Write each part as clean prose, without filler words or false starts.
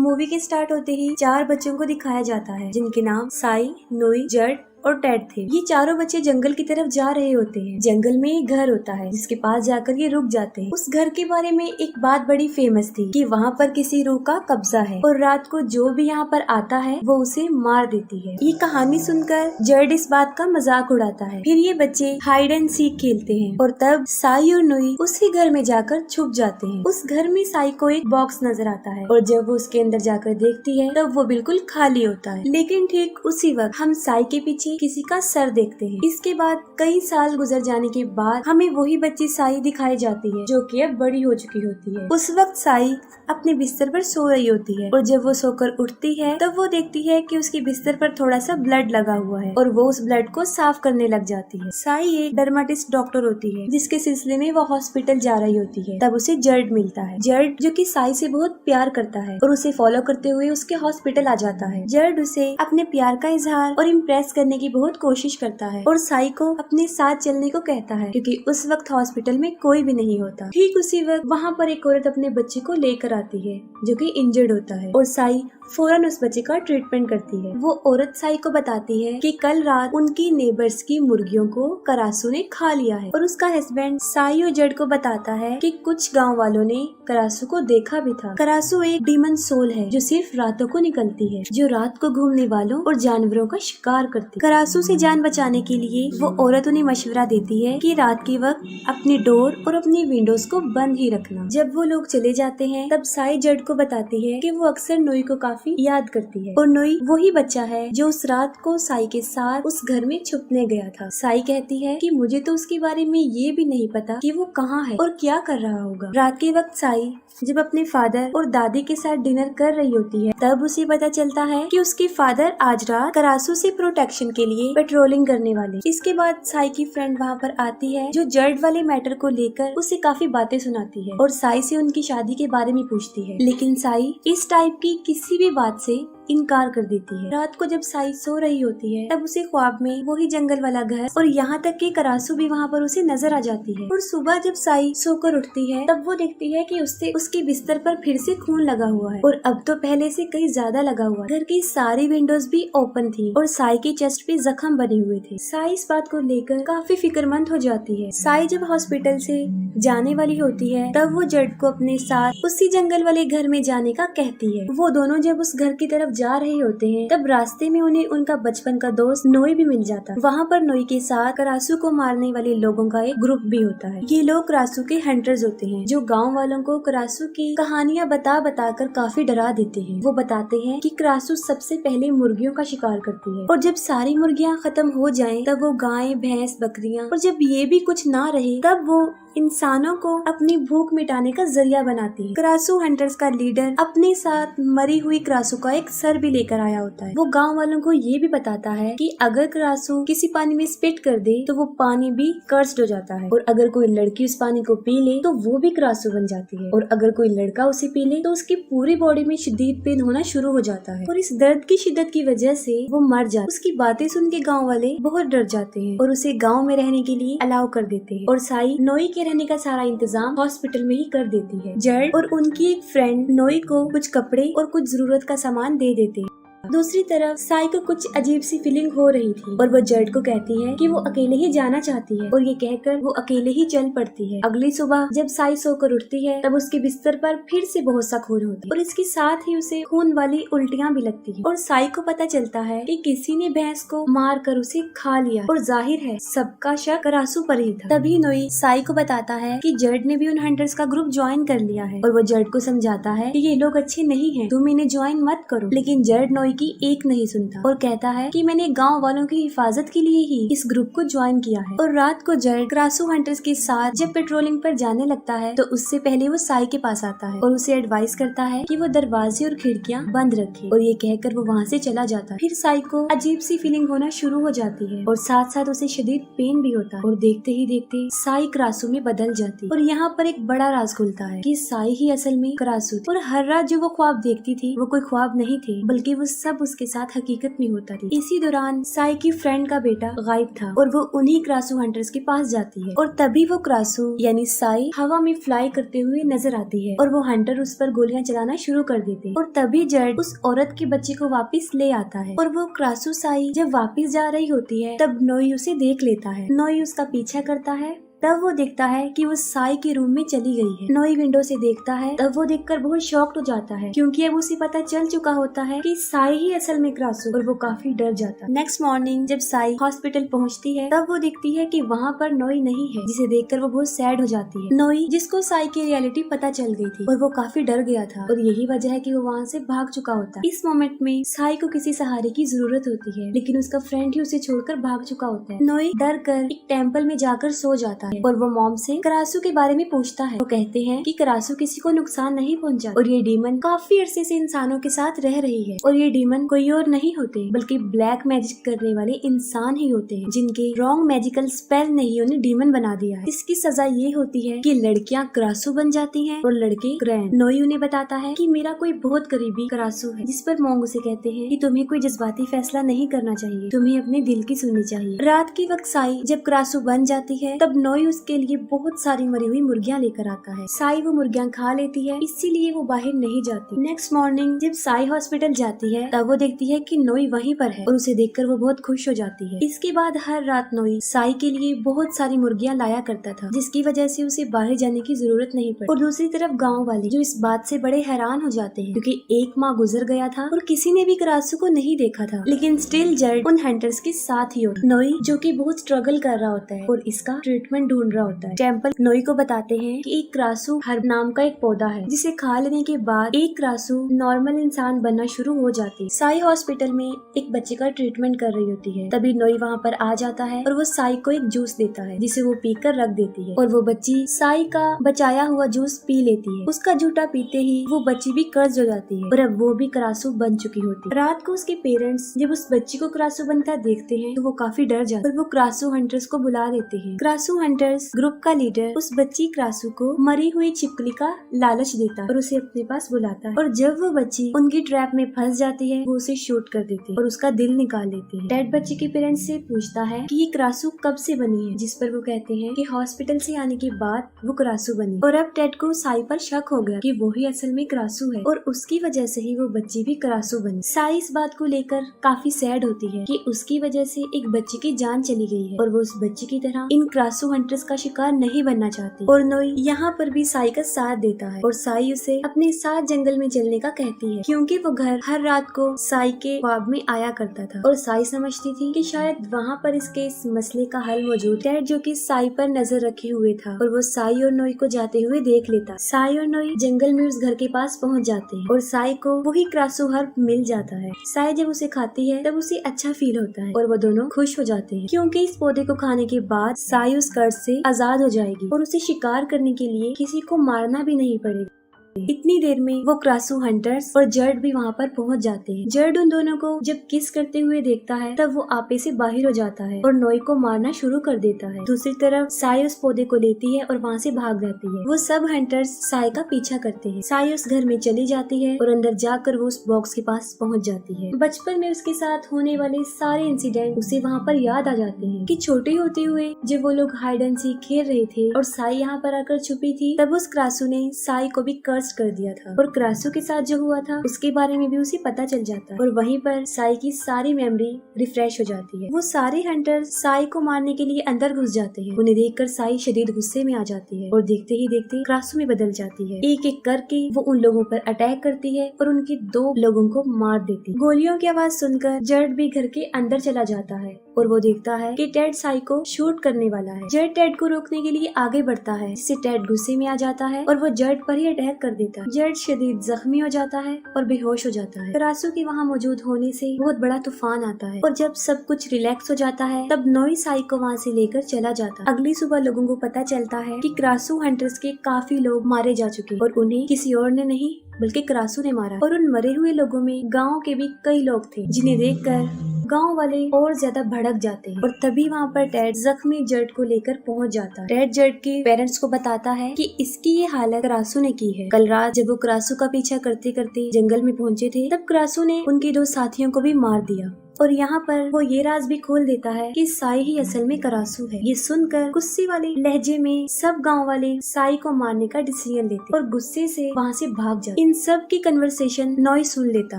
Movie के start होते ही 4 बच्चों को दिखाया जाता है जिनके नाम साई, नोई, जड और टेड थे। ये चारों बच्चे जंगल की तरफ जा रहे होते हैं। जंगल में एक घर होता है जिसके पास जाकर ये रुक जाते हैं। उस घर के बारे में एक बात बड़ी फेमस थी कि वहाँ पर किसी रूह का कब्जा है और रात को जो भी यहाँ पर आता है वो उसे मार देती है। ये कहानी सुनकर जड इस बात का मजाक उड़ाता है। फिर ये बच्चे हाइड एंड सीक खेलते हैं और तब साई और नोई उसी घर में जाकर छुप जाते हैं। उस घर में साई को एक बॉक्स नजर आता है और जब वो उसके अंदर जाकर देखती है तब वो बिल्कुल खाली होता है। लेकिन ठीक उसी वक्त हम साई के पीछे किसी का सर देखते हैं। इसके बाद कई साल गुजर जाने के बाद हमें वही बच्ची साई दिखाई जाती है जो कि अब बड़ी हो चुकी होती है। उस वक्त साई अपने बिस्तर पर सो रही होती है और जब वो सोकर उठती है तब वो देखती है कि उसके बिस्तर पर थोड़ा सा ब्लड लगा हुआ है और वो उस ब्लड को साफ करने लग जाती है। साई एक डर्माटिस्ट डॉक्टर होती है जिसके सिलसिले में वो हॉस्पिटल जा रही होती है। तब उसे जड मिलता है। जड जो कि साई से बहुत प्यार करता है और उसे फॉलो करते हुए उसके हॉस्पिटल आ जाता है। जड उसे अपने प्यार का इजहार और इम्प्रेस करने की बहुत कोशिश करता है और साई को अपने साथ चलने को कहता है क्योंकि उस वक्त हॉस्पिटल में कोई भी नहीं होता। ठीक उसी वक्त वहाँ पर एक औरत अपने बच्चे को लेकर आती है जो कि इंजर्ड होता है और साई फौरन उस बच्चे का ट्रीटमेंट करती है। वो औरत साई को बताती है कि कल रात उनकी नेबर्स की मुर्गियों को करासू ने खा लिया है और उसका हस्बैंड साई और जड को बताता है कि कुछ गांव वालों ने करासू को देखा भी था। करासू एक डीमन सोल है जो सिर्फ रातों को निकलती है, जो रात को घूमने वालों और जानवरों का शिकार करती है। करासू से जान बचाने के लिए वो औरत उन्हें मशवरा देती है कि रात के वक्त अपनी डोर और अपनी विंडोज को बंद ही रखना। जब वो लोग चले जाते हैं तब साई जड को बताती है कि वो अक्सर नोई को काफी याद करती है और नोई वही बच्चा है जो उस रात को साई के साथ उस घर में छुपने गया था। साई कहती है कि मुझे तो उसके बारे में ये भी नहीं पता कि वो कहाँ है और क्या कर रहा होगा। रात के वक्त साई जब अपने फादर और दादी के साथ डिनर कर रही होती है तब उसे पता चलता है कि उसके फादर आज रात करासू से प्रोटेक्शन के लिए पेट्रोलिंग करने वाले। इसके बाद साई की फ्रेंड वहाँ पर आती है जो जड वाले मैटर को लेकर उसे काफी बातें सुनाती है और साई से उनकी शादी के बारे में पूछती है। लेकिन साई इस टाइप की किसी भी बात से इनकार कर देती है। रात को जब साई सो रही होती है तब उसे ख्वाब में वही जंगल वाला घर और यहाँ तक कि करासू भी वहाँ पर उसे नजर आ जाती है। और सुबह जब साई सोकर उठती है तब वो देखती है कि उससे उसके बिस्तर पर फिर से खून लगा हुआ है और अब तो पहले से कहीं ज्यादा लगा हुआ। घर की सारी विंडोज भी ओपन थी और साई की चेस्ट पे जख्म बने हुए थे। साई इस बात को लेकर काफी फिक्रमंद हो जाती है। साई जब हॉस्पिटल से जाने वाली होती है तब वो जड को अपने साथ उसी जंगल वाले घर में जाने का कहती है। वो दोनों जब उस घर की तरफ जा रहे होते हैं तब रास्ते में उन्हें उनका बचपन का दोस्त नोई भी मिल जाता है। वहाँ पर नोई के साथ करासू को मारने वाले लोगों का एक ग्रुप भी होता है। ये लोग करासू के हंटर्स होते हैं जो गांव वालों को करासू की कहानियाँ बता कर काफी डरा देते हैं। वो बताते हैं कि करासू सबसे पहले मुर्गियों का शिकार करती है और जब सारी मुर्गियाँ खत्म हो जाएं तब वो गाय, भैंस, बकरियाँ और जब ये भी कुछ ना रहे तब वो इंसानों को अपनी भूख मिटाने का जरिया बनाती है। करासू हंटर्स का लीडर अपने साथ मरी हुई करासू का एक सर भी लेकर आया होता है। वो गांव वालों को ये भी बताता है कि अगर करासू किसी पानी में स्पिट कर दे तो वो पानी भी कर्स्ड हो जाता है और अगर कोई लड़की उस पानी को पी ले तो वो भी करासू बन जाती है और अगर कोई लड़का उसे पी ले तो उसकी पूरी बॉडी में शदीद पेन होना शुरू हो जाता है और इस दर्द की शिद्दत की वजह से वो मर जाता है। उसकी बातें सुन के गाँव वाले बहुत डर जाते हैं और उसे गाँव में रहने के लिए अलाउ कर देते हैं और साई नोई के रहने का सारा इंतजाम हॉस्पिटल में ही कर देती है। जड और उनकी एक फ्रेंड नोई को कुछ कपड़े और कुछ जरूरत का सामान दे देते हैं। दूसरी तरफ साई को कुछ अजीब सी फीलिंग हो रही थी और वो जड को कहती है कि वो अकेले ही जाना चाहती है और ये कहकर वो अकेले ही चल पड़ती है। अगली सुबह जब साई सोकर उठती है तब उसके बिस्तर पर फिर से बहुत सा खून होता है और इसके साथ ही उसे खून वाली उल्टियाँ भी लगती है और साई को पता चलता है कि किसी ने भैंस को मार कर उसे खा लिया और जाहिर है सबका शक करासू पर ही था। तभी नोई साई को बताता है कि जड ने भी उन हंटर्स का ग्रुप ज्वाइन कर लिया है और वो जड को समझाता है कि ये लोग अच्छे नहीं है, तुम इन्हें ज्वाइन मत करो। लेकिन जड नोई की एक नहीं सुनता और कहता है कि मैंने गांव वालों की हिफाजत के लिए ही इस ग्रुप को ज्वाइन किया है। और रात को जड करासू हंटर्स के साथ जब पेट्रोलिंग पर जाने लगता है तो उससे पहले वो साई के पास आता है और उसे एडवाइस करता है कि वो दरवाजे और खिड़कियां बंद रखे और ये कहकर वो वहाँ से चला जाता है। फिर साई को अजीब सी फीलिंग होना शुरू हो जाती है और साथ साथ उसे शदीद पेन भी होता है और देखते ही देखते साई करासू में बदल जाती है। और यहाँ पर एक बड़ा राज खुलता है कि साई ही असल में करासू थी और हर रात जो वो ख्वाब देखती थी वो कोई ख्वाब नहीं थे बल्कि वो सब सब उसके साथ हकीकत में होता थी। इसी दौरान साई की फ्रेंड का बेटा गायब था और वो उन्हीं क्रासू हंटर्स के पास जाती है और तभी वो क्रासू यानी साई हवा में फ्लाई करते हुए नजर आती है और वो हंटर उस पर गोलियां चलाना शुरू कर देते हैं और तभी जड उस औरत के बच्चे को वापस ले आता है और वो क्रासू साई जब वापस जा रही होती है तब नोई उसे देख लेता है। नोई उसका पीछा करता है। तब वो देखता है कि वो साई के रूम में चली गई है। नोई विंडो से देखता है। तब वो देखकर बहुत शॉक्ड हो जाता है क्योंकि अब उसे पता चल चुका होता है कि साई ही असल में क्रासू, और वो काफी डर जाता है। नेक्स्ट मॉर्निंग जब साई हॉस्पिटल पहुंचती है तब वो देखती है कि वहाँ पर नोई नहीं है, जिसे देखकर वो बहुत सैड हो जाती है। नोई जिसको साई की रियलिटी पता चल गई थी और वो काफी डर गया था और यही वजह है कि वो वहाँ से भाग चुका होता है। इस मोमेंट में साई को किसी सहारे की जरूरत होती है लेकिन उसका फ्रेंड ही उसे छोड़कर भाग चुका होता है। नोई डर कर एक टेम्पल में जाकर सो जाता है और वो मॉम से क्रासू के बारे में पूछता है। वो कहते हैं कि क्रासू किसी को नुकसान नहीं पहुंचा और ये डीमन काफी अरसे से इंसानों के साथ रह रही है और ये डीमन कोई और नहीं होते बल्कि ब्लैक मैजिक करने वाले इंसान ही होते हैं जिनके रॉन्ग मैजिकल स्पेल ने ही उन्हें डीमन बना दिया है। इसकी सजा ये होती है कि लड़कियां क्रासू बन जाती हैं और लड़के ग्रैंड। नोई उन्हें बताता है कि मेरा कोई बहुत करीबी क्रासू है, जिस पर मोंग उसे कहते हैं कि तुम्हें कोई जज्बाती फैसला नहीं करना चाहिए, तुम्हें अपने दिल की सुननी चाहिए। रात के वक्त साई जब क्रासू बन जाती है तब नोई उसके लिए बहुत सारी मरी हुई मुर्गियां लेकर आता है। साई वो मुर्गियां खा लेती है, इसीलिए वो बाहर नहीं जाती। नेक्स्ट मॉर्निंग जब साई हॉस्पिटल जाती है तब वो देखती है कि नोई वहीं पर है और उसे देखकर वो बहुत खुश हो जाती है। इसके बाद हर रात नोई साई के लिए बहुत सारी मुर्गियां लाया करता था, जिसकी वजह से उसे बाहर जाने की जरूरत नहीं पड़ी। और दूसरी तरफ गाँव वाले जो इस बात से बड़े हैरान हो जाते हैं क्योंकि एक माह गुजर गया था और किसी ने भी क्रासू को नहीं देखा था, लेकिन स्टिल जड उन हंटर्स के साथ ही होता। नोई जो कि बहुत स्ट्रगल कर रहा होता है और इसका ट्रीटमेंट ढूंढ रहा होता है। टेम्पल नोई को बताते हैं कि एक क्रासू हर्ब नाम का एक पौधा है जिसे खा लेने के बाद एक क्रासू नॉर्मल इंसान बनना शुरू हो जाती है। साई हॉस्पिटल में एक बच्चे का ट्रीटमेंट कर रही होती है, तभी नोई वहाँ पर आ जाता है और वो साई को एक जूस देता है जिसे वो पीकर रख देती है और वो बच्ची साई का बचाया हुआ जूस पी लेती है। उसका झूठा पीते ही वो बच्ची भी कर्ज हो जाती है और अब वो भी क्रासू बन चुकी होती है। रात को उसके पेरेंट्स जब उस बच्ची को क्रासू बनता देखते हैं तो वो काफी डर जाते हैं और वो क्रासू हंटर्स को बुला देते हैं। क्रासू हंटर्स ग्रुप का लीडर उस बच्ची क्रासू को मरी हुई छिपकली का लालच देता है और उसे अपने पास बुलाता है और जब वो बच्ची उनकी ट्रैप में फंस जाती है वो उसे शूट कर देते हैं और उसका दिल निकाल लेते हैं। डेड बच्ची के पेरेंट्स से पूछता है कि ये क्रासू कब से बनी है, जिस पर वो कहते हैं कि हॉस्पिटल से आने के बाद वो क्रासू बनी और अब टेड को साई पर शक हो गया कि वो ही असल में क्रासू है और उसकी वजह से ही वो बच्ची भी क्रासू बनी। साई इस बात को लेकर काफी सैड होती है कि उसकी वजह से एक बच्ची की जान चली गई है और वो उस बच्ची की तरह इन क्रासू हंटर्स का शिकार नहीं बनना चाहती। और नोई यहाँ पर भी साई का साथ देता है और साई उसे अपने साथ जंगल में चलने का कहती है क्योंकि वो घर हर रात को साई के ख्वाब में आया करता था और साई समझती थी कि शायद वहाँ पर इसके इस मसले का हल मौजूद है। जो कि साई पर नजर रखे हुए था और वो साई और नोई को जाते हुए देख लेता। साई और नोई जंगल में उस घर के पास पहुँच जाते हैं और साई को वही क्रासू हर्ब मिल जाता है। साई जब उसे खाती है तब उसे अच्छा फील होता है और वो दोनों खुश हो जाते हैं क्योंकि इस पौधे को खाने के बाद साई उस कर्ज से आजाद हो जाएगी और उसे शिकार करने के लिए किसी को मारना भी नहीं पड़ेगा। इतनी देर में वो क्रासू हंटर्स और जर्ड भी वहाँ पर पहुँच जाते हैं। जर्ड उन दोनों को जब किस करते हुए देखता है तब वो आपे से बाहर हो जाता है और नोई को मारना शुरू कर देता है। दूसरी तरफ साई उस पौधे को लेती है और वहाँ से भाग जाती है। वो सब हंटर्स साई का पीछा करते हैं। साई उस घर में चली जाती है और अंदर जाकर वो उस बॉक्स के पास पहुँच जाती है। बचपन में उसके साथ होने वाले सारे इंसिडेंट उसे वहाँ पर याद आ जाते हैं कि छोटे होते हुए जब वो लोग हाइड एंड सीक खेल रहे थे और साई यहाँ पर आकर छुपी थी तब उस क्रासू ने साई को भी कर दिया था और क्रासू के साथ जो हुआ था उसके बारे में भी उसे पता चल जाता है और वहीं पर साई की सारी मेमोरी रिफ्रेश हो जाती है। वो सारे हंटर साई को मारने के लिए अंदर घुस जाते हैं। उन्हें देखकर साई शदीद गुस्से में आ जाती है और देखते ही देखते क्रासू में बदल जाती है। एक एक करके वो उन लोगों पर अटैक करती है और उनके 2 लोगों को मार देती है। गोलियों की आवाज सुनकर जर्ड भी घर के अंदर चला जाता है और वो देखता है कि टेड साई को शूट करने वाला है। जर्ड टेड को रोकने के लिए आगे बढ़ता है जिससे टेड गुस्से में आ जाता है और वो जर्ड पर ही अटैक कर देता है। जर्ड शदीद जख्मी हो जाता है और बेहोश हो जाता है। क्रासू के वहाँ मौजूद होने से बहुत बड़ा तूफान आता है और जब सब कुछ रिलैक्स हो जाता है तब नोई साई को वहाँ से लेकर चला जाता है। अगली सुबह लोगों को पता चलता है कि क्रासू हंटर्स के काफी लोग मारे जा चुके और उन्हें किसी और ने नहीं बल्कि क्रासू ने मारा और उन मरे हुए लोगों में गाँव के भी कई लोग थे जिन्हें देखकर गाँव वाले और ज्यादा भड़क जाते हैं और तभी वहाँ पर टेड जख्मी जर्ड को लेकर पहुँच जाता है। टेड जर्ड के पेरेंट्स को बताता है कि इसकी ये हालत क्रासू ने की है। कल रात जब वो क्रासू का पीछा करते करते जंगल में पहुँचे थे तब क्रासू ने उनके 2 साथियों को भी मार दिया और यहाँ पर वो ये राज भी खोल देता है कि साई ही असल में करासू है। ये सुनकर गुस्से वाले लहजे में सब गांव वाले साई को मारने का डिसीजन लेते और गुस्से से वहाँ से भाग जाते। इन सब की कन्वर्सेशन नॉय सुन लेता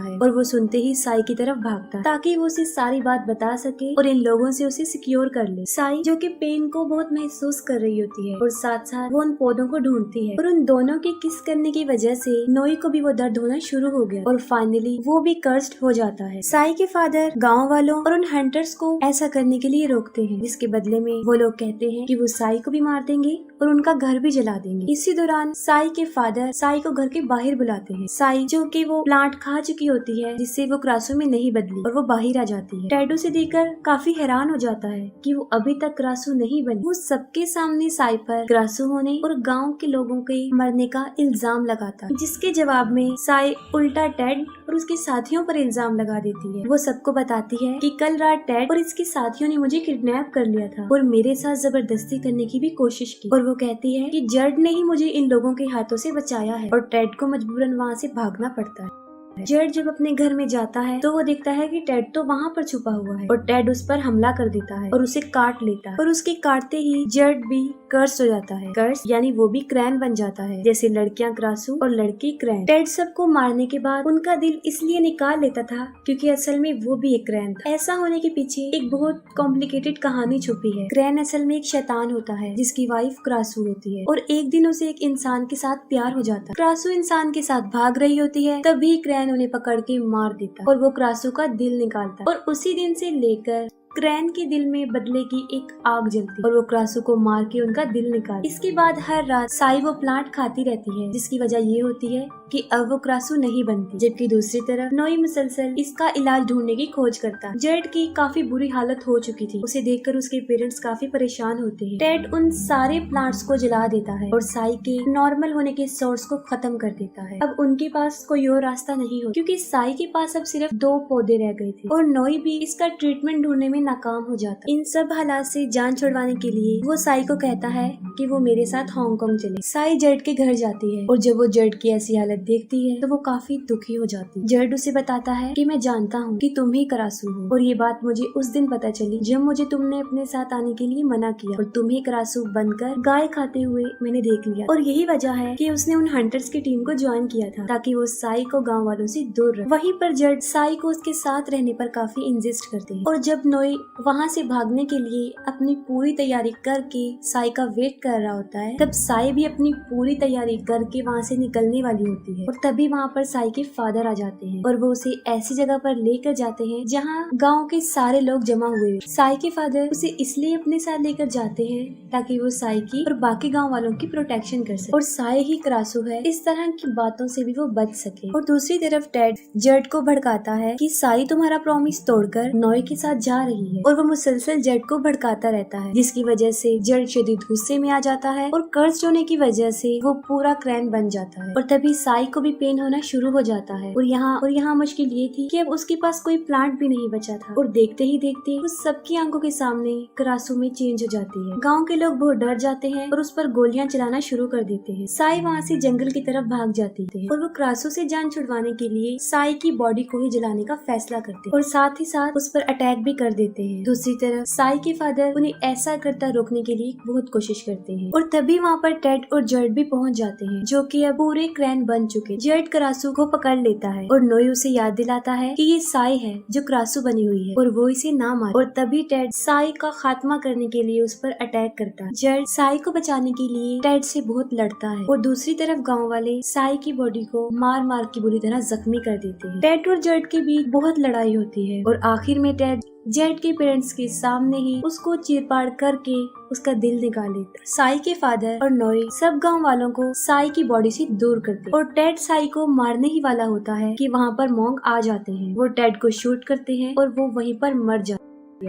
है और वो सुनते ही साई की तरफ भागता है ताकि वो उसे सारी बात बता सके और इन लोगों से उसे सिक्योर कर ले। साई जो कि पेन को बहुत महसूस कर रही होती है और साथ साथ वो उन पौधों को ढूंढती है और उन दोनों के किस करने की वजह से नॉय को भी वो दर्द होना शुरू हो गया और फाइनली वो भी कर्स्ड हो जाता है। साई के फादर गांव वालों और उन हंटर्स को ऐसा करने के लिए रोकते हैं, जिसके बदले में वो लोग कहते हैं कि वो साई को भी मार देंगे और उनका घर भी जला देंगे। इसी दौरान साई के फादर साई को घर के बाहर बुलाते हैं। साई जो कि वो प्लांट खा चुकी होती है जिससे वो क्रासू में नहीं बदली और वो बाहर आ जाती है। टेड उसे देखकर काफी हैरान हो जाता है कि वो अभी तक क्रासू नहीं बनी। वो सबके सामने साई पर क्रासू होने और गाँव के लोगों के मरने का इल्जाम लगाता है, जिसके जवाब में साई उल्टा टेड और उसके साथियों पर इल्जाम लगा देती है। वो सबको बताती है कि कल रात टेड और इसके साथियों ने मुझे किडनैप कर लिया था और मेरे साथ जबरदस्ती करने की भी कोशिश की और वो कहती है कि जर्ड ने ही मुझे इन लोगों के हाथों से बचाया है और टेड को मजबूरन वहाँ से भागना पड़ता है। जर्ड जब अपने घर में जाता है तो वो देखता है कि टेड तो वहाँ पर छुपा हुआ है और टेड उस पर हमला कर देता है और उसे काट लेता है और उसके काटते ही जर्ड भी कर्स हो जाता है। कर्स यानी वो भी क्रैन बन जाता है, जैसे लड़कियां क्रासू और लड़के क्रैन। टेड सबको मारने के बाद उनका दिल इसलिए निकाल लेता था क्योंकि असल में वो भी एक क्रैन था। ऐसा होने के पीछे एक बहुत कॉम्प्लिकेटेड कहानी छुपी है। क्रैन असल में एक शैतान होता है जिसकी वाइफ क्रासू होती है और एक दिन उसे एक इंसान के साथ प्यार हो जाता है। क्रासू इंसान के साथ भाग रही होती है तभी क्रैन उन्हें पकड़ के मार देता और वो क्रासू का दिल निकालता और उसी दिन से लेकर क्रैन के दिल में बदले की एक आग जलती और वो क्रासू को मार के उनका दिल निकाल। इसके बाद हर रात साई वो प्लांट खाती रहती है जिसकी वजह ये होती है कि अब वो क्रासू नहीं बनती, जबकि दूसरी तरफ नोई मुसलसल इसका इलाज ढूंढने की खोज करता है। जर्ड की काफी बुरी हालत हो चुकी थी, उसे देखकर उसके पेरेंट्स काफी परेशान होते हैं। टेड उन सारे प्लांट्स को जला देता है और साई के नॉर्मल होने के सोर्स को खत्म कर देता है। अब उनके पास कोई और रास्ता नहीं हो क्योंकि साई के पास अब सिर्फ 2 पौधे रह गए थे और नोई भी इसका ट्रीटमेंट ढूंढने में नाकाम हो जाता। इन सब हालात से जान छुड़वाने के लिए वो साई को कहता है कि वो मेरे साथ हांगकांग चले। साई जर्ड के घर जाती है और जब वो जर्ड की ऐसी हालत देखती है तो वो काफी दुखी हो जाती है। जर्ड उसे बताता है कि मैं जानता हूँ कि तुम ही क्रासू हो और ये बात मुझे उस दिन पता चली जब मुझे तुमने अपने साथ आने के लिए मना किया और तुम्हें क्रासू बनकर गाय खाते हुए मैंने देख लिया और यही वजह है कि उसने उन हंटर्स की टीम को ज्वाइन किया था ताकि वो साई को गाँव वालों से दूर रहे। वहीं पर जर्ड साई को उसके साथ रहने पर काफी इंसिस्ट करते हैं और जब नोई वहाँ से भागने के लिए अपनी पूरी तैयारी करके साई का वेट कर रहा होता है तब साई भी अपनी पूरी तैयारी करके वहाँ से निकलने वाली होती है और तभी वहाँ पर साई के फादर आ जाते हैं और वो उसे ऐसी जगह पर लेकर जाते हैं जहाँ गांव के सारे लोग जमा हुए। साई के फादर उसे इसलिए अपने साथ लेकर जाते हैं ताकि वो साई की और बाकी गांव वालों की प्रोटेक्शन कर सके और साई ही क्रासू है, इस तरह की बातों से भी वो बच सके। और दूसरी तरफ टेड जर्ड को भड़काता है कि साई तुम्हारा प्रॉमिस तोड़कर नॉय के साथ जा रही है और वो मुसलसल जर्ड को भड़काता रहता है जिसकी वजह से जर्ड शदीद गुस्से में आ जाता है और कर्ज होने की वजह से वो पूरा क्रैन बन जाता है और तभी साई को भी पेन होना शुरू हो जाता है और यहाँ मुश्किल ये थी कि अब उसके पास कोई प्लांट भी नहीं बचा था और देखते ही देखते उस सबकी आंखों के सामने क्रासू में चेंज हो जाती है। गांव के लोग बहुत डर जाते हैं और उस पर गोलियां चलाना शुरू कर देते हैं। साई वहाँ से जंगल की तरफ भाग जाती है और वो क्रासू से जान छुड़वाने के लिए साई की बॉडी को ही जलाने का फैसला करते हैं और साथ ही साथ उस पर अटैक भी कर देते हैं। दूसरी तरफ साई के फादर उन्हें ऐसा करता रोकने के लिए बहुत कोशिश करते हैं और तभी वहाँ पर टेड और जर्ड भी पहुँच जाते हैं जो कि अब पूरे क्रैन बन चुके। जर्ड क्रासू को पकड़ लेता है और नोई उसे याद दिलाता है कि ये साई है जो क्रासू बनी हुई है और वो इसे ना मारे और तभी टेड साई का खात्मा करने के लिए उस पर अटैक करता है। जर्ड साई को बचाने के लिए टेड से बहुत लड़ता है और दूसरी तरफ गांव वाले साई की बॉडी को मार मार के बुरी तरह जख्मी कर देते हैं। टेड और जर्ड के बीच बहुत लड़ाई होती है और आखिर में टेड जर्ड के पेरेंट्स के सामने ही उसको चीरपाड़ करके उसका दिल निकाल लेता। साई के फादर और नोई सब गांव वालों को साई की बॉडी से दूर करते और टेड साई को मारने ही वाला होता है कि वहाँ पर मॉन्ग आ जाते हैं। वो टेड को शूट करते हैं और वो वहीं पर मर जाते।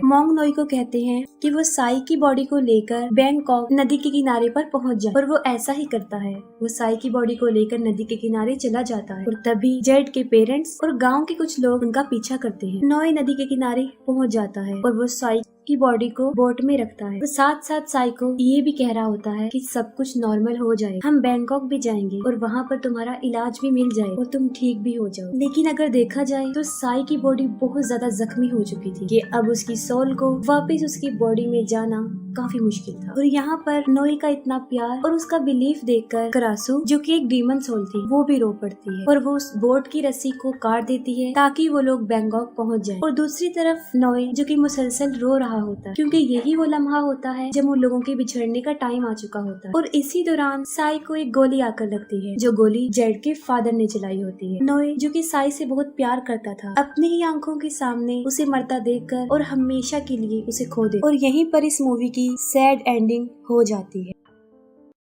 मोंग नोई को कहते हैं कि वो साई की बॉडी को लेकर बैंकॉक नदी के किनारे पर पहुंच जाए और वो ऐसा ही करता है। वो साई की बॉडी को लेकर नदी के किनारे चला जाता है और तभी जेड के पेरेंट्स और गांव के कुछ लोग उनका पीछा करते हैं। नोई नदी के किनारे पहुंच जाता है और वो साई की बॉडी को बोट में रखता है। तो साथ साथ साई को ये भी कह रहा होता है कि सब कुछ नॉर्मल हो जाए, हम बैंकॉक भी जाएंगे और वहाँ पर तुम्हारा इलाज भी मिल जाए और तुम ठीक भी हो जाओ। लेकिन अगर देखा जाए तो साई की बॉडी बहुत ज्यादा जख्मी हो चुकी थी कि अब उसकी सोल को वापस उसकी बॉडी में जाना काफी मुश्किल था। और यहाँ पर नोई का इतना प्यार और उसका बिलीफ देखकर करासू, जो कि एक डीमन सोल थी, वो भी रो पड़ती है और वो उस बोट की रस्सी को काट देती है ताकि वो लोग बैंकॉक पहुँच जाए। और दूसरी तरफ नोई, जो कि मुसलसल रो रहा होता है क्योंकि यही वो लम्हा होता है जब उन लोगों के बिछड़ने का टाइम आ चुका होता है। और इसी दौरान साई को एक गोली आकर लगती है, जो गोली जेड के फादर ने चलाई होती है। नोई, जो कि साई से बहुत प्यार करता था, अपनी ही आंखों के सामने उसे मरता देखकर और हमेशा के लिए उसे खो दे। और यहीं पर इस मूवी की सैड एंडिंग हो जाती है।